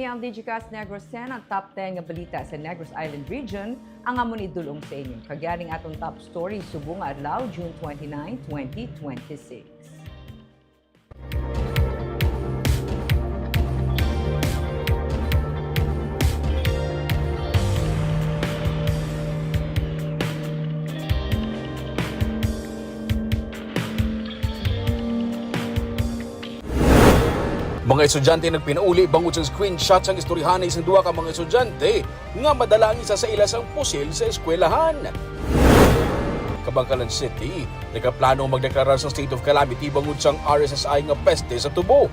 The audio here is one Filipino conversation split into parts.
ang Digicast Negros X, ang top 10 nga balita sa Negros Island region, ang amon idulong sa inyo. Kagyaring atong top story subong adlaw June 29, 2026. Mga estudyante nagpinauli bangod sa screenshot sa istoryahan ng isang duwa ka mga estudyante nga madala ang isa sa ilas ang pusil sa eskwelahan. Kabangkalan City, nagkaplano magdeklara sa state of calamity bangod sang RSSI nga peste sa tubo.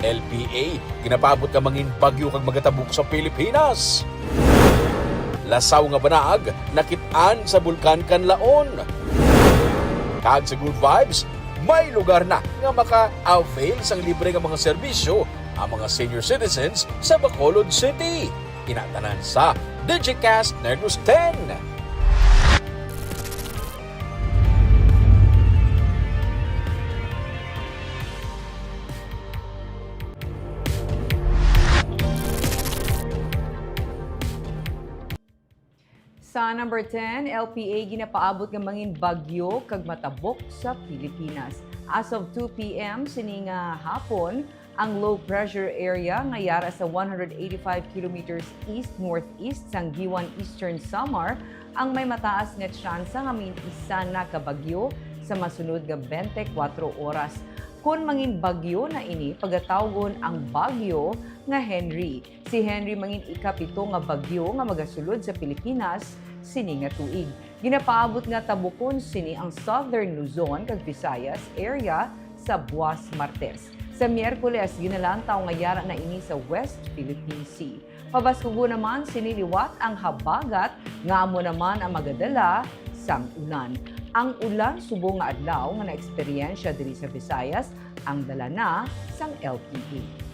LPA, ginapabot ka mangin bagyo kag magatabok sa Pilipinas. Lasaw nga banaag, nakit-an sa Bulkan Kanlaon. Kag sa Good Vibes, may lugar na nga maka-avail sang libre nga mga serbisyo ang mga senior citizens sa Bacolod City. Inatanan sa Digicast Negros X. Sa number 10, LPA ginapaabot nga mangin bagyo kag matabok sa Pilipinas. As of 2 p.m. sini nga hapon, ang low pressure area nga yara sa 185 kilometers east-northeast sang Giwan Eastern Samar ang may mataas nga tsansa nga isa na ka bagyo sa masunod nga 24 oras. Kung mangin bagyo na ini, pagatawgon ang bagyo nga Henry. Si Henry mangin ikapito nga bagyo nga magasulod sa Pilipinas sini nga tuig. Ginapaabot nga tabukon sini ang Southern Luzon kag Visayas area sa buwas Martes. Sa Miyerkules, ginalantaw nga yara na ini sa West Philippine Sea. Pabaskugo naman siniliwat ang habagat nga amo naman ang magadala sang ulan. Ang ulan subong nga adlaw nga na-eksperyensya diri sa Visayas ang dala na sang LPA.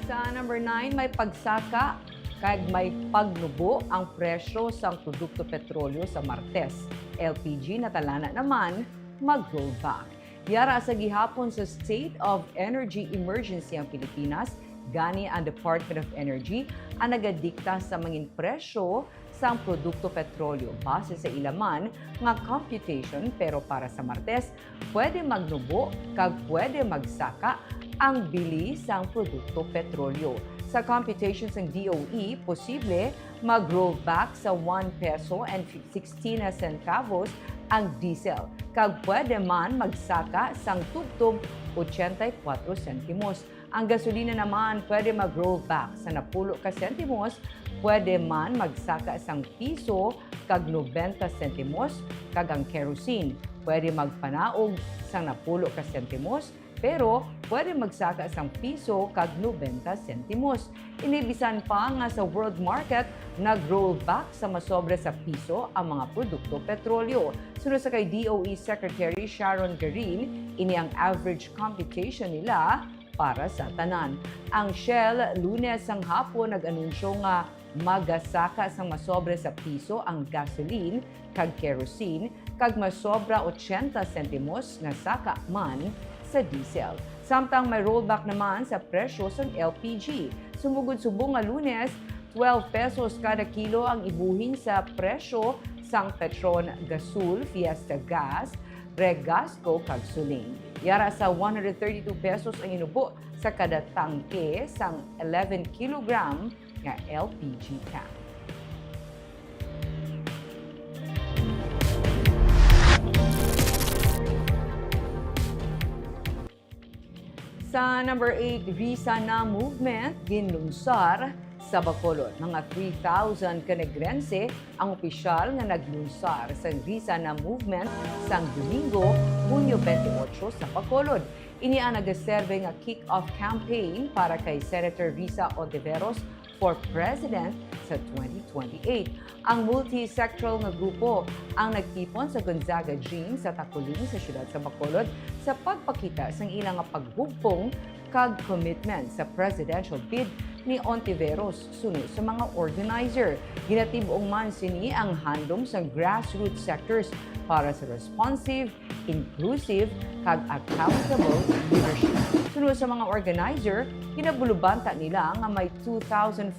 Sa number 9, may pagsaka kag may pagnubo ang presyo sa produkto petrolyo sa Martes. LPG natalana naman mag-roll back. Yara sa gihapon sa State of Energy Emergency ang Pilipinas, gani ang Department of Energy ang nagadikta sa mangin presyo sa produkto petrolyo base sa ilaman nga computation, pero para sa Martes pwede magnubo kag pwede magsaka ang bili sa produkto petrolyo. Sa computations ng DOE, posible mag-roll back sa 1 peso and 16 centavos ang diesel. Kag pwede man magsaka sang tubtob 84 sentimos. Ang gasolina naman pwede mag-roll back sa 10 ka sentimos, pwede man magsaka sang piso kag 90 sentimos, kag ang kerosene pwede magpanaog sang 10 ka sentimos, pero pwede magsaka sang piso kag 90 sentimos. Inibisan pa nga sa world market, nag-roll back sa masobra sa piso ang mga produkto petrolyo. Sunod sa kay DOE Secretary Sharon Garin, ini ang average computation nila para sa tanan. Ang Shell, Lunes ang hapon nag-anunsyo nga magasaka sang masobra sa piso ang gasoline kag kerosene, kag masobra 80 sentimos nga saka man sa diesel. Samtang may rollback naman sa presyo ng LPG. Sumugod-subong nga Lunes, 12 pesos kada kilo ang ibuhin sa presyo sang Petron Gasul, Fiesta Gas, Regasco kag Suling. Yara sa 132 pesos ang inubo sa kada tangke sang 11 kilogram nga LPG can. Sa number 8, visa na movement ginlunsar sa Bacolod. Mga 3,000 ka Negrense ang opisyal nga naglunsar sa visa na movement sang Domingo, Hunyo 28 sa Bacolod. Ini ang nagaserve nga kick-off campaign para kay Senator Risa Ontiveros for President sa 2028. Ang multi-sectoral na grupo ang nagtipon sa Gonzaga Gym sa Taculing sa siyudad sa Bacolod sa pagpakita sang ilang paghugpong kag commitment sa presidential bid ni Ontiveros sunod sa mga organizer. Ginatibong man sini ang handom sa grassroots sectors para sa responsive, inclusive, kag accountable leadership. Sunod sa mga organizer, ginabulubanta nila nga may 2,500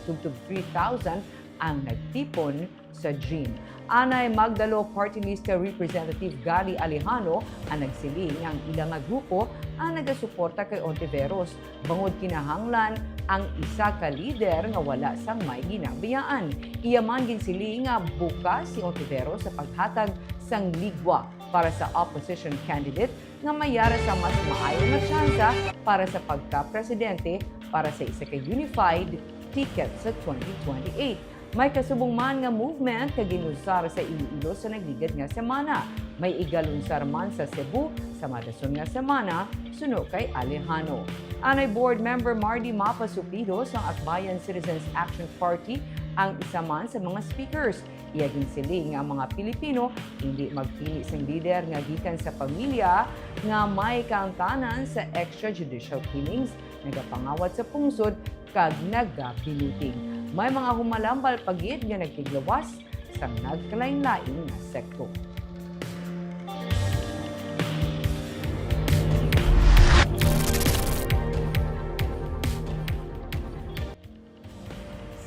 tugtog 3,000 ang nagtipon sa DREAM. Anay Magdalo Party List Representative Gary Alejano ang nagsiling ang ilang nga grupo ang nagasuporta kay Ontiveros bangod kinahanglan ang isa ka lider nga wala sang may ginabiyaan. Iyaman ginsiling nga bukas si Ontiveros sa paghatag sang ligwa para sa opposition candidate nga mayara sa mas maayo na tsansa para sa pagka-presidente para sa isa ka unified ticket sa 2028. May kasubong man nga movement kag ginusar sa Iloilo sa nagligad nga semana. May igalunsar man sa Cebu sa madason nga semana suno kay Alejano. Anay board member Mardy Mapa Supido sa Akbayan Citizens Action Party ang isa man sa mga speakers. Iya ginsiling nga mga Pilipino hindi magpili sang leader nga gikan sa pamilya nga may kaangtanan sa extrajudicial killings, nagapangawat sa pungsod kag nagapiluting. May mga humalambal pagid nga nagtiglawas sa nagkalain-lain nga sektor.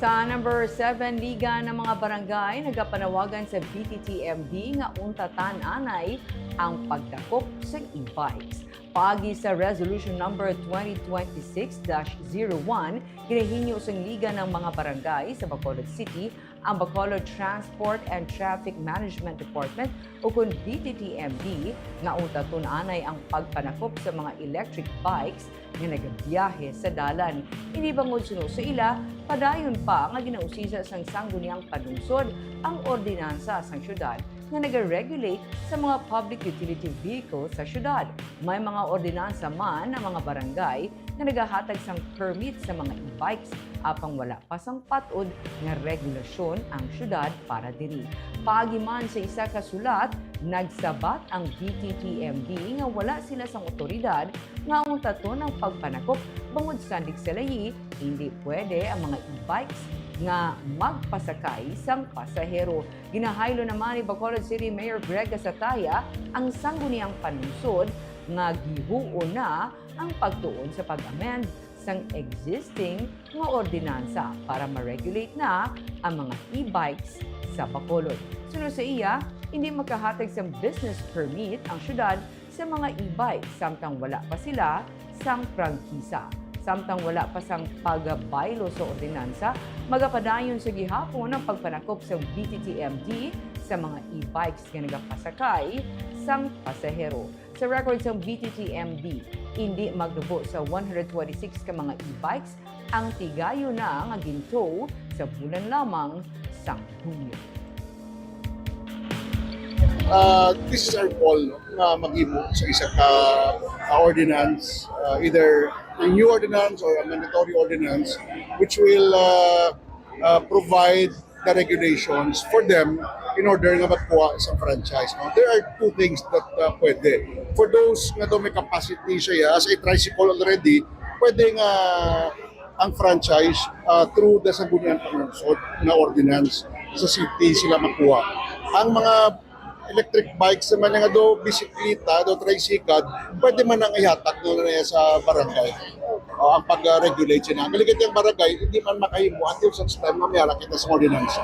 Sa number 7, Liga ng mga Barangay nagapanawagan sa BTTMD nga untatan anay ang pagdakop sa e-bikes. Pagi sa Resolution number 2026-01, ginahinyo sa Liga ng mga Barangay sa Bacolod City ang Bacolod Transport and Traffic Management Department o kung BTTMD nga untaton anay ang pagpanakop sa mga electric bikes nga nagabiyahe sa dalan. Hindi bangod suno sa ila, padayon pa nga ginausisa sang sangguniang panungsod ang ordinansa sang syudad nga nag-regulate sa mga public utility vehicles sa syudad. May mga ordinansa man ang mga barangay na nagahatag sang permit sa mga e-bikes apang wala pa sang patod nga regulasyon ang syudad para diri. Paagi man sa isa ka sulat, nagsabat ang BTTMD nga wala sila sang otoridad nga untaton ang pagpanakop bangod sandig sa layi, hindi pwede ang mga e-bikes nga magpasakay sang pasahero. Ginahaylo naman ni Bacolod City Mayor Greg Gasataya ang sangguniang panungsod nga gihuo na ang pagtuon sa pag-amend sang existing nga ordinansa para ma-regulate na ang mga e-bikes sa Bacolod. Sunod sa iya, hindi makahatag sa business permit ang syudad sa mga e-bikes samtang wala pa sila sang prangkisa. Samtang wala pa sang pagbaylo sa ordinansa, magapadayon sa gihapon ang pagpanakop sa BTTMD sa mga e-bikes nga nagapasakay sang pasahero. Sa record sa BTTMD, hindi magdubo sa 126 ka mga e-bikes ang tigayo na nga ginto sa bulan lamang sang Hulyo. This is our call na mag-imo sa isa ka ordinance, either a new ordinance or a mandatory ordinance which will provide the regulations for them in order nga magkuha sa franchise. No? There are two things that pwede. For those nga daw may capacity siya as a tricycle already, pwede nga ang franchise through the Sangguniang Panungsod na ordinance sa city sila makuha. Ang mga electric bikes naman nga do bisikleta, do tricycle, pwede man ang ihatag na sa barangay. Ang pag-regulate siya na. Galigit yung barangay, hindi man makahimo until such time na mayara kita sa ordinance.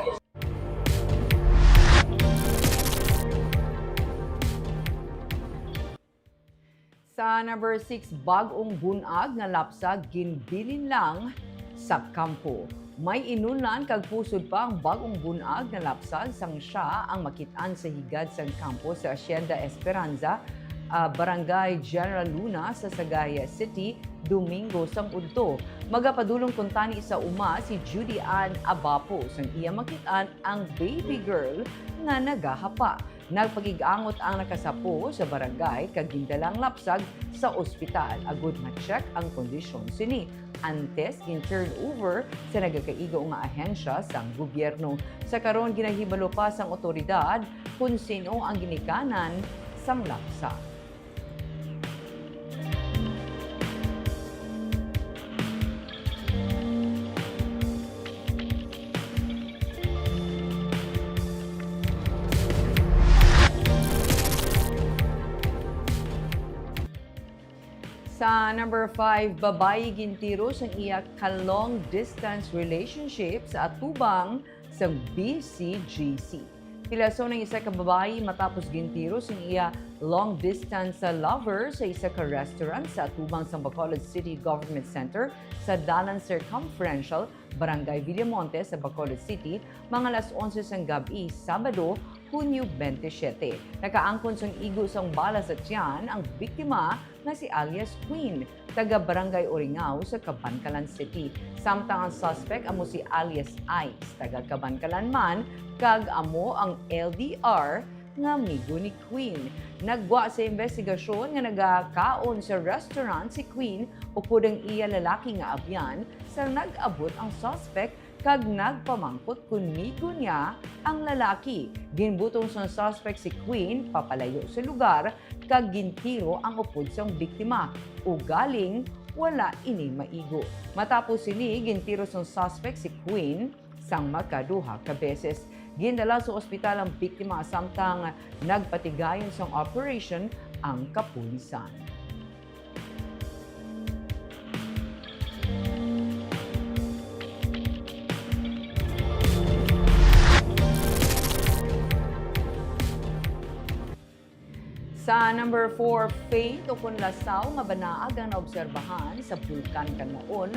Sa number 6, bagong bunag nga lapsag ginbilin lang sa kampo. May inulan kag pusod pa ang bagong bunag na lapsag sang siya ang makitaan sa higad sang kampo sa Hacienda Esperanza, Barangay General Luna sa Sagaria City, Domingo sang Udto. Magapadulong kuntani sa uma si Judy Ann Abapo sang iya makitaan ang baby girl nga nagahapa. Nagpagig-angot ang nakasapo sa barangay kag gindalang lapsag sa ospital. Agud ma-check ang kondisyon sini. Antes gin-turn over sa nagakaigo nga ahensya sang gobyerno. Sa karon ginahibalo pa sang otoridad kung sino ang ginikanan sang lapsag. Sa number 5, babayi gintiro sang iya ka-long distance relationship sa atubang sa BCGC. Pilaso ng isa ka babayi matapos gintiro sang iya long distance lover sa isa ka restaurant sa atubang sa Bacolod City Government Center sa Dalan Circumferential, Barangay Villamonte sa Bacolod City, mga alas 11 sang gabi, Sabado, Hunyo 27. Nakaangkon sang igo sang bala sa tiyan ang biktima na si alias Queen, taga Barangay Oringao sa Cabancalan City. Samtang ang suspect amo si alias Ice, taga Cabancalan man, kag amo ang LDR nga amigo ni Queen. Nagwa sa investigasyon nga nagakaon sa restaurant si Queen upod ang iya lalaki nga abyan sa nag-abot ang suspect kag nagpamangkot kung migo niya ang lalaki. Ginbutong sa suspect si Queen papalayo sa lugar kag gintiro ang upod sang biktima. Ugaling wala ini maigo. Matapos sini gintiro sa suspect si Queen sang makaduha ka beses. Gindala sa ospital ang biktima samtang nagpatigayon sa operation ang kapulisan. Sa number 4, faint o kung lasaw nga banaag ang naobserbahan sa bulkan kanaon,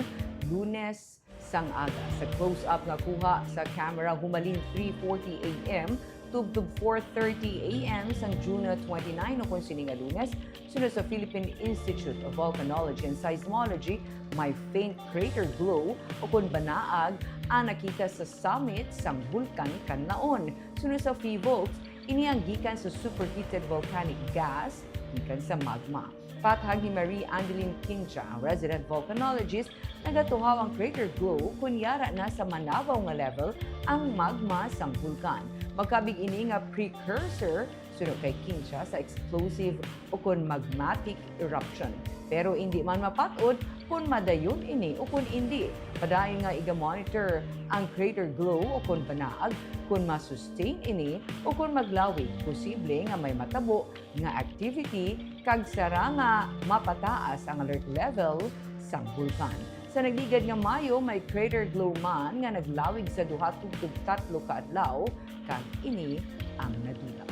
Lunes sang aga. Sa close-up nga kuha sa camera humalin 3:40 a.m. tubtub 4:30 a.m. sang June 29 o kung sininga Lunes, sunod sa Philippine Institute of Volcanology and Seismology, may faint crater glow o kung banaag ang nakita sa summit sang bulkan kanaon. Sunod sa PHIVOLCS, iniyang gikan sa superheated volcanic gas, gikan sa magma. Pathag ni Marie Andeline Kincha, ang resident volcanologist, nagatuhaw ang crater glow kunyara na sa manabaw nga level ang magma sang bulkan. Magkabig ini nga precursor sunod kay Kincha sa explosive o kun magmatic eruption. Pero hindi man mapatod kung madayon ini o kung hindi. Padayon nga iga-monitor ang crater glow o kung banaag kung masustain ini o kung maglawi. Posible nga may matabo nga activity kag sara nga mapataas ang alert level sang bulkan. Sa nagligad nga Mayo, may crater glow man nga naglawig sa duha tugtog 3 ka adlaw kag ini ang nadula.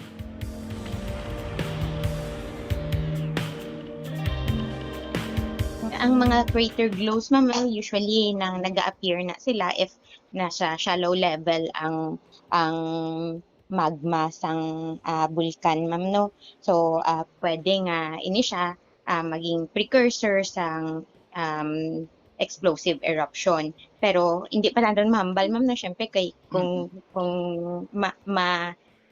Ang mga crater glows, ma'am, usually nang nag-appear na sila if nasa shallow level ang magma sang bulkan, ma'am, no? So, pwede nga ini siya maging precursor sang explosive eruption. Pero hindi pa natin mahambal, ma'am, na syempre kay kung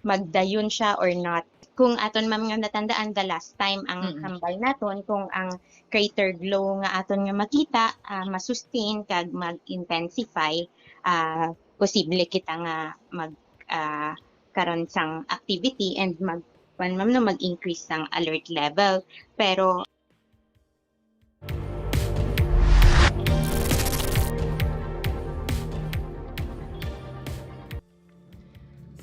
magdayon siya or not. Kung aton ma'am nga natandaan the last time ang hambal naton kung ang crater glow nga aton nga makita masustain kag mag-intensify, posible kita nga karon sang activity and mag-increase sang alert level. Pero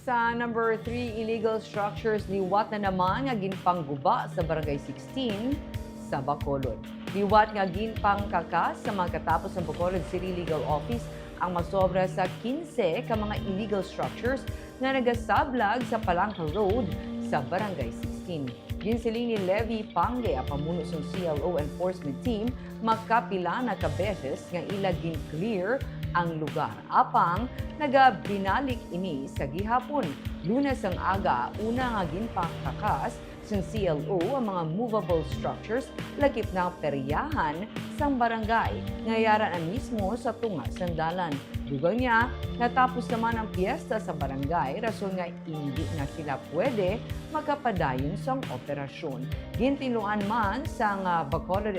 Sa number 3, illegal structures liwat na naman nga ginpangguba sa Barangay 16 sa Bacolod. Liwat nga ginpangkakas sa mga katapos ng Bacolod City Legal Office ang masobra sa 15 ka mga illegal structures nga nagasablag sa Palangka Road sa Barangay 16. Ginsiling ni Levi Pangge, ang pamuno sa CLO Enforcement Team, makapila na kabeses nga ila gin-clear ang lugar. Apang nagabinalik ini sa gihapon. Lunes ang aga, una nga ginpakakas sa CLO ang mga movable structures lakip na peryahan sang barangay. Ngayaran na mismo sa tunga sandalan. Dugang niya, natapos naman ang piyesta sa barangay, rason nga hindi na sila pwede makapadayon sa operasyon. Gintinuan man sa Bacolod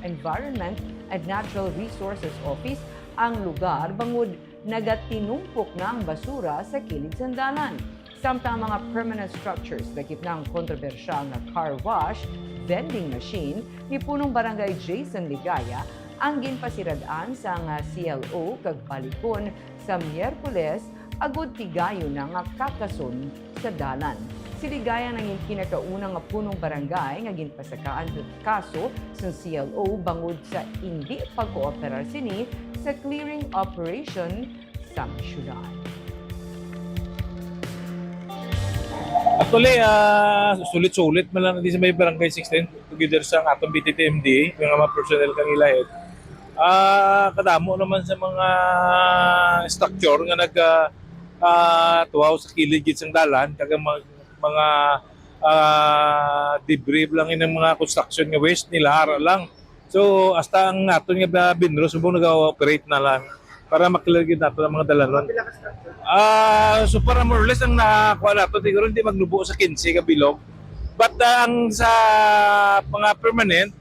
Environment and Natural Resources Office ang lugar bangod nagatinumpok na ang basura sa kilid sandalan. Samtang mga permanent structures, lakip na ang kontrobersyal na car wash, vending machine, ni punong barangay Jason Ligaya, ang ginpasiradaan sa CLO kag balikon sa Miyerkules agud tigayo na nga kakason sa dalan. Siligaya nang kinakaunang nga punong barangay nga ginpasakaan kaso sa CLO bangod sa hindi pagkooperar sini sa clearing operation sa syudad. Actually, sulit-sulit man lang din sa may barangay 16 together sa atong BTTMD, yung mga personnel kang ilahit. Kadamo naman sa mga structure nga tuwaw sa kilid sa dalan, kag mga debris lang ng mga construction nga waste nila ara lang. So hasta ang naton nga binro subong nag-operate na lang para makilagid nato ang mga dalanon. So para more or less ang nakakuha nato, siguro hindi magnubo sa 15 ka bilog. But ang sa mga permanent,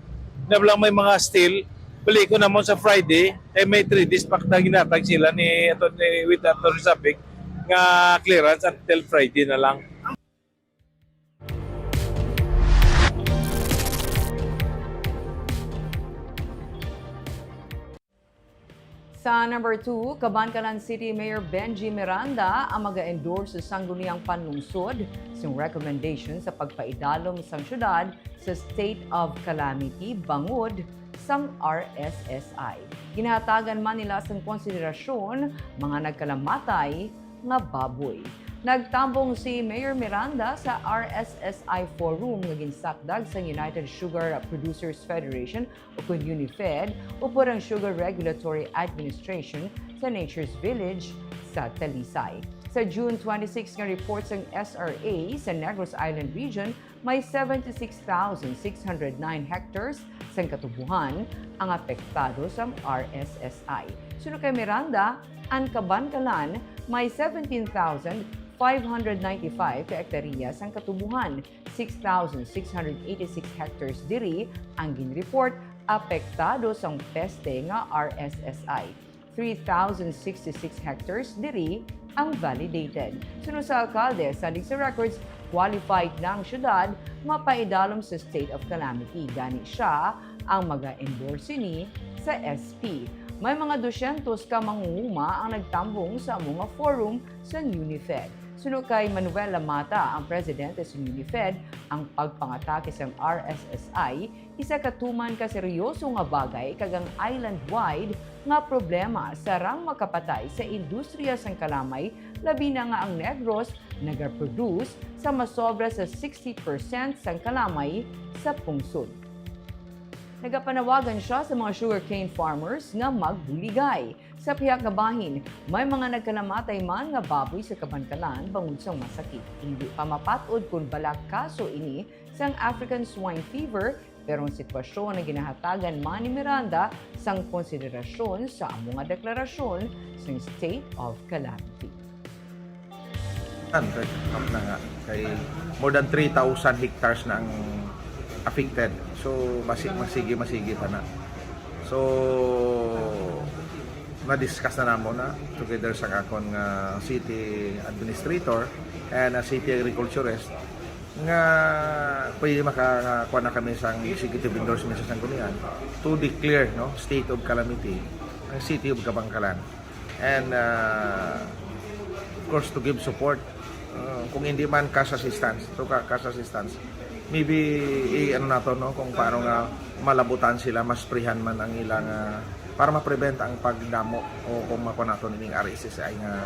na lang may mga steel, balik ko naman sa Friday, may 3 days pack na ginatag sila ni with Atty. Sapik nga clearance until Friday na lang. Sa number 2, Cabancalan City Mayor Benji Miranda ang mag-endorse sa sangguniang panlungsod sa recommendation sa pagpaidalom sa syudad sa state of calamity bangod sang RSSI. Ginahatagan man nila sa konsiderasyon mga nagkalamatay nga baboy. Nagtambong si Mayor Miranda sa RSSI Forum nga ginsakdag sa United Sugar Producers Federation o kun UNIFED upod ang Sugar Regulatory Administration sa Nature's Village sa Talisay. Sa June 26 nga reports ng SRA sa Negros Island Region, may 76,609 hectares sa katubuhan ang apektado sa RSSI. Sunod kay Miranda, ang Cabancalan may 17,595 ka hektarya sa katubuhan, 6,686 hectares diri ang ginreport apektado sa peste nga RSSI. 3,066 hectares diri ang validated. Sunod sa alkalde, salig sa records, qualified na ang syudad mapaidalom sa state of calamity. Gani siya ang mag-endorse ni sa SP. May mga 200 ka mangunguma ang nagtambong sa mga forum sa UNIFED. Sunod kay Manuel Lamata, ang presidente sa UNIFED, ang pagpangatake sa RSSI, isa katuman ka seryoso nga bagay kagang island-wide nga problema sarang makapatay sa industriya sang kalamay, labi na nga ang Negros nagaproduce sa masobra sa 60% sang kalamay sa pungsod. Nagapanawagan siya sa mga sugarcane farmers nga magbuligay. Sa pihak nga bahin, may mga nagkalamatay man nga baboy sa Cabancalan bangod sa masakit. Hindi pa mapatod kung balak kaso ini sang African swine fever, pero ang sitwasyon na ginahatagan man ni Miranda sang konsiderasyon sa mga deklarasyon sa state of calamity. Na nga, kay more than 3,000 hectares na ang affected. So, masigi pa na. So, na-discuss na namo na together sa akong city administrator and city agriculturist nga pwede makakuha na kami sa executive endorsement sa Sanggunian to declare state of calamity ang city of Cabancalan. And of course, to give support kung hindi man cash assistance, maybe kung paano nga malabutan sila, mas prihan man ang ilang para ma-prevent ang pagdamo o kung makuha natin ng RSSI nga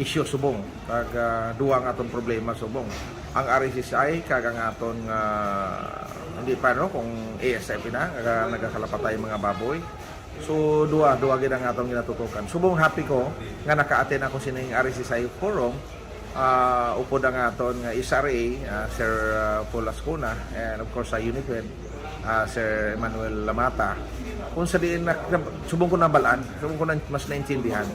issue subong kag duwang aton problema subong ang RSSI kag ang aton hindi pa kung ASF na nagakalapatay mga baboy. So duwa gid ang aton ginatutukan. Subong happy ko nga naka-attend ako sining RSSI forum. Upod ang aton nga SRA, Sir Paul Ascona, and of course sa UNIFED, Sir Manuel Lamata. Kung sa diin subong ko na balaan, subong ko na mas naintindihan.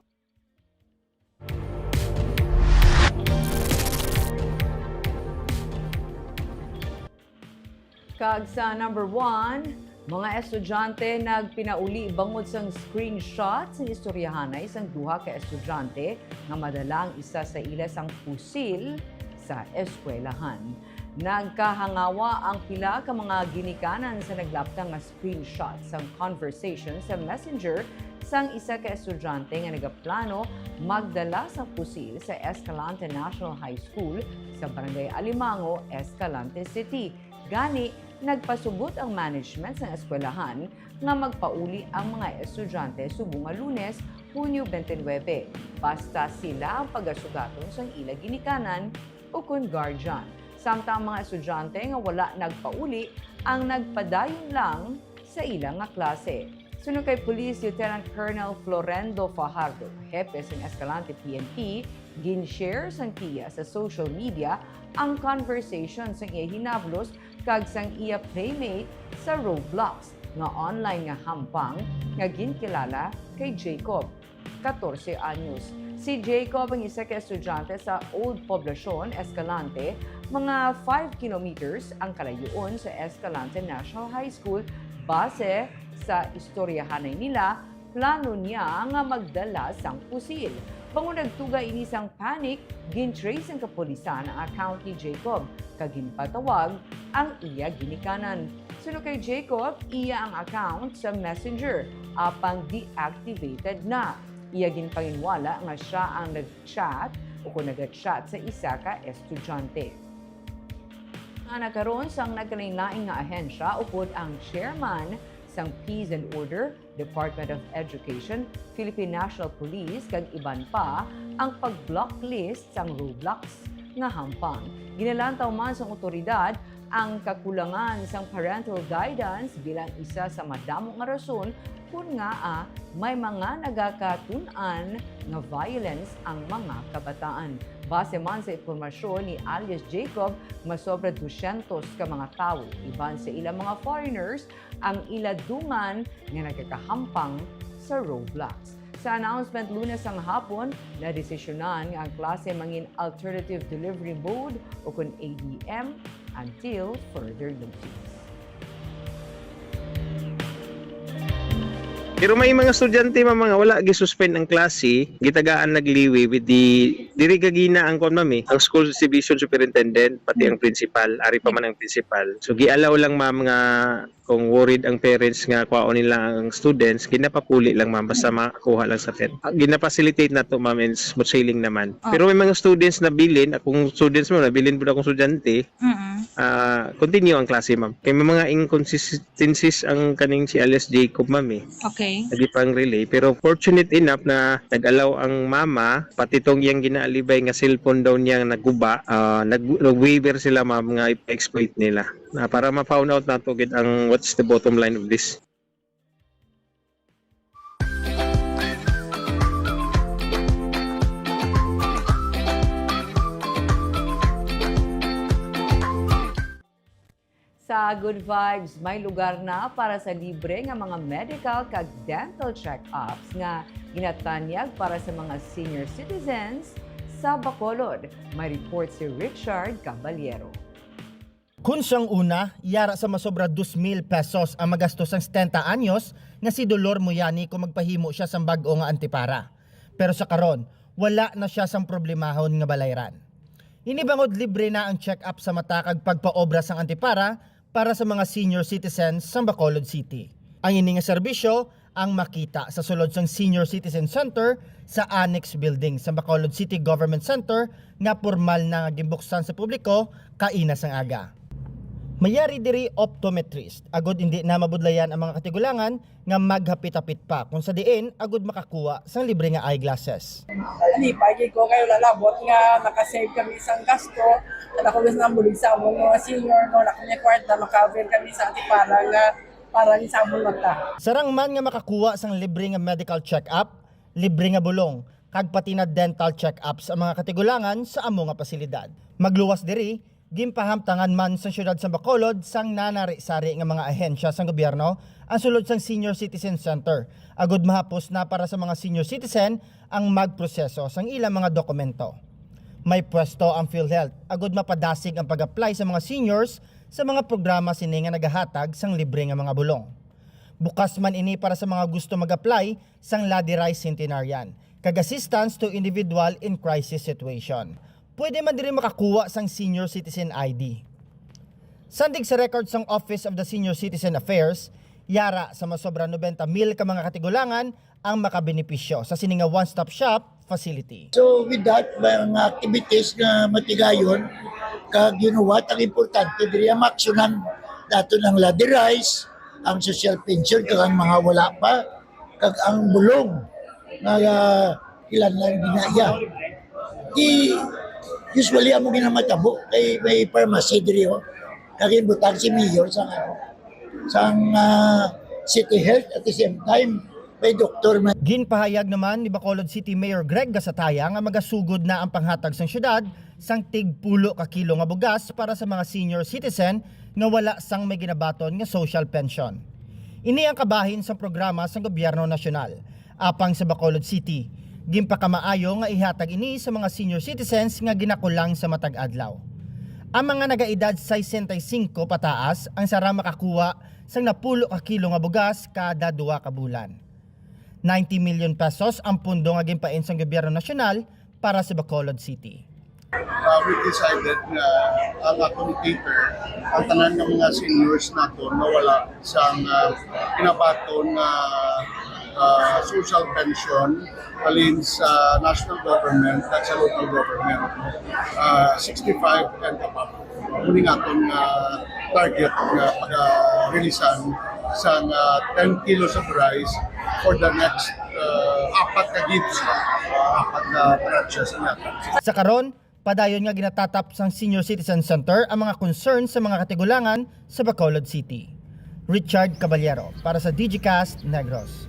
Kag sa number 1, mga estudyante nagpinauli bangod sang screenshot sa istoryahanay sang duha ka estudyante nga madalang isa sa ila sang pusil sa eskwelahan. Nagkahangawa ang pila ka mga ginikanan sa naglaptang nga screenshot sang conversation sa Messenger sang isa ka estudyante nga nagaplano magdala sa pusil sa Escalante National High School sa Barangay Alimango, Escalante City. Gani, nagpasubot ang management sa eskwelahan nga magpauli ang mga estudyante subong nga Lunes, Hunyo 29. Basta sila ang pagasugaton sang ila ginikanan o kun guardian. Samtang mga estudyante nga wala nagpauli ang nagpadayon lang sa ilang nga klase. Sunod kay Police Lieutenant Colonel Florendo Fajardo, hepe sa Escalante PNP, gin-share sang tiya sa social media ang conversation sang iya hinablos kag sang iya playmate sa Roblox nga online nga hampang nga ginkilala kay Jacob, 14 anyos. Si Jacob ang isa ka estudyante sa Old Poblacion, Escalante, mga 5 kilometers ang kalayoon sa Escalante National High School. Base sa istoryahanay nila, plano niya nga magdala sang pusil. Bango nagtuga ini sang panic, gintrace ang kapulisan ang account ni Jacob, kaginpatawag ang iya ginikanan. Sunod kay Jacob, iya ang account sa Messenger, apang deactivated na. Iya ginpanginwala nga siya ang nag-chat o kung nag-chat sa isa ka estudyante. Nagkaroon sang nagkalain-laing nga ahensya upod ang chairman sang Peace and Order, Department of Education, Philippine National Police kag iban pa ang pag-blocklist sang Roblox nga hampang. Ginalantaw man sang otoridad ang kakulangan sang parental guidance bilang isa sa madamo nga rason kung nga may mga nagakatun-an nga violence ang mga kabataan. Base man sa impormasyon ni alias Jacob, masobra 200 ka mga tao, iban sa ilang mga foreigners, ang iladungan nga nagkakahampang sa Roblox. Sa announcement Lunes ang hapon, nadesisyonan nga ang klase mangin alternative delivery mode o kung ADM until further notice. Pero may mga estudyante mga wala gi-suspend ang klase, gitagaan nagliwi with diri gagina ang kon mami, ang school division superintendent pati ang principal, ari pa man ang principal. So gialaw lang mga kung worried ang parents nga kuhaon nila ang students, ginapapuli lang ma'am basta makakuha lang sa FED. Ginapacilitate na to ma'am and smooth sailing naman. Pero may mga students na bilin, akong students mo nabilin pud akong estudyante. Continue ang klase ma'am. Kay may mga inconsistencies ang kaning si alias Jacob ma'am eh. Okay. Nagi pang relay pero fortunate enough na nag-allow ang mama pati tong yang ginaalibay nga cellphone daw niya naguba, nag-waiver sila ma'am nga i-exploit nila. Para ma-found out nato gid ang what's the bottom line of this. Sa Good Vibes, may lugar na para sa libre nga mga medical kag dental check-ups nga ginatanyag para sa mga senior citizens sa Bacolod. May report si Richard Caballero. Kung siyang una, yara sa masobra 2,000 pesos ang magastos ang 70 anyos nga si Dolor Muyani kung magpahimo siya sa bag-o nga antipara. Pero sa karon, wala na siya sang problemahon nga balayran. Inibangod libre na ang check-up sa mata kag pagpaobra sang antipara para sa mga senior citizens sa Bacolod City. Ang ini nga serbisyo ang makita sa sulod sang Senior Citizen Center sa Annex Building sa Bacolod City Government Center nga pormal na gimbuksan sa publiko kaina sang aga. Mayari diri optometrist, agod hindi na mabudlayan ang mga katigulangan nga maghapit-hapit pa kung sa diin agod makakuha sang libre nga eyeglasses. Ani pagi ko kayo lalabot nga nakasave kami isang gasto at ako na mulig sa among mga senior no na kanya kwarta makaver kami sa antipara nga para ni sa among mata. Sarang man nga makakuha sang libre nga medical check-up, libre nga bulong kag pati na dental check-ups ang mga katigulangan sa amo nga pasilidad. Magluwas diri gimpahamtangan man sa syudad sa Bacolod sang nanari-sari nga mga ahensya sang gobyerno ang sulod sang Senior Citizen Center. Agud mahapos na para sa mga senior citizen ang magproseso sang ilang mga dokumento. May pwesto ang PhilHealth agud mapadasig ang pag-apply sa mga seniors sa mga programa sini nga nagahatag sang libre nga mga bulong. Bukas man ini para sa mga gusto mag-apply sang Ladiray Centenarian kag assistance to individual in crisis situation. Pwede man diri makakuha sang Senior Citizen ID. Sandig sa record sang Office of the Senior Citizen Affairs, Yara sa masobra 90,000 ka mga katigulangan ang makabenepisyo sa sininga one-stop shop facility. So with that, mga activities nga matigayon, kag you know what, ang importante diri ang aksyonan dato ng ladder rise, ang social pension kag ang mga wala pa, kag ang bulong nga ilan lang ginaya. Usually amo ginamatabo kay may pharmacy diri ho. Kag butang si mayor sa city health at the same time may doktor man. Ginpahayag naman ni Bacolod City Mayor Greg Gasataya nga magasugod na ang panghatag sang syudad sang tig-10 ka kilo nga bugas para sa mga senior citizen nga wala sang may ginabaton nga social pension. Ini ang kabahin sa programa sa gobyerno nasyonal. Apang sa Bacolod City, ginpakamaayo nga ihatag ini sa mga senior citizens nga ginakulang sa matag adlaw. Ang mga nagaedad 65 pataas ang sara makakuha sang 10 ka kilo nga bugas kada 2 ka bulan. 90 million pesos ang pundo nga ginpain sa gobyerno nasyonal para sa Bacolod City. We decided na ang accommodator ang tanan ng mga seniors nato na wala sa kinabaton na social pension alin sa national government at sa local government 65 and above. Muli nga itong target na pag-releasan sa 10 kilos of rice for the next 4 na gifts, 4 na tranches natin. Sa karon, padayon nga ginatatap sang Senior Citizen Center ang mga concern sa mga katigulangan sa Bacolod City. Richard Caballero para sa Digicast Negros.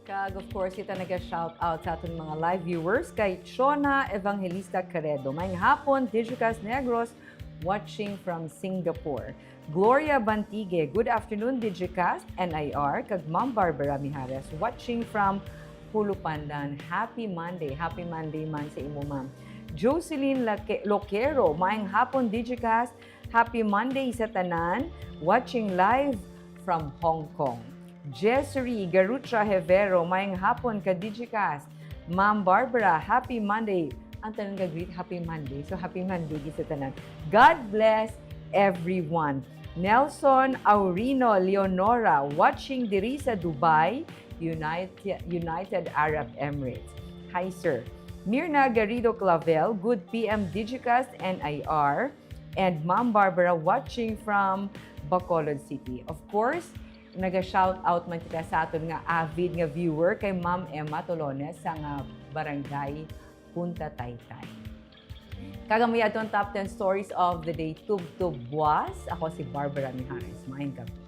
Kag of course, kita naga-shout out sa ating mga live viewers kay Chona Evangelista Caredo. Mayang hapon, Digicast Negros, watching from Singapore. Gloria Bantigue, good afternoon, Digicast, NIR. Kag Ma'am Barbara Mijares, watching from Pulupandan. Happy Monday man sa imo, ma'am. Jocelyn Loquero, mayang hapon, Digicast. Happy Monday sa tanan, watching live from Hong Kong. Jessery Garucha Hevero, mayang hapon ka Digicast. Ma'am Barbara, happy Monday. Ang tanong ka-greet, happy Monday. So happy Monday sa tanan. God bless everyone. Nelson Aurino Leonora, watching diri sa Dubai, United Arab Emirates. Hi sir. Mirna Garrido Clavel, good PM Digicast NIR. And Ma'am Barbara, watching from Bacolod City. Of course, naga-shout out man kita sa aton nga avid nga viewer kay Ma'am Emma Tolones sa nga barangay Punta Taytay. Kagamay aton top 10 stories of the day, Tub Buwas. Ako si Barbara Mijares. Maayong gabi.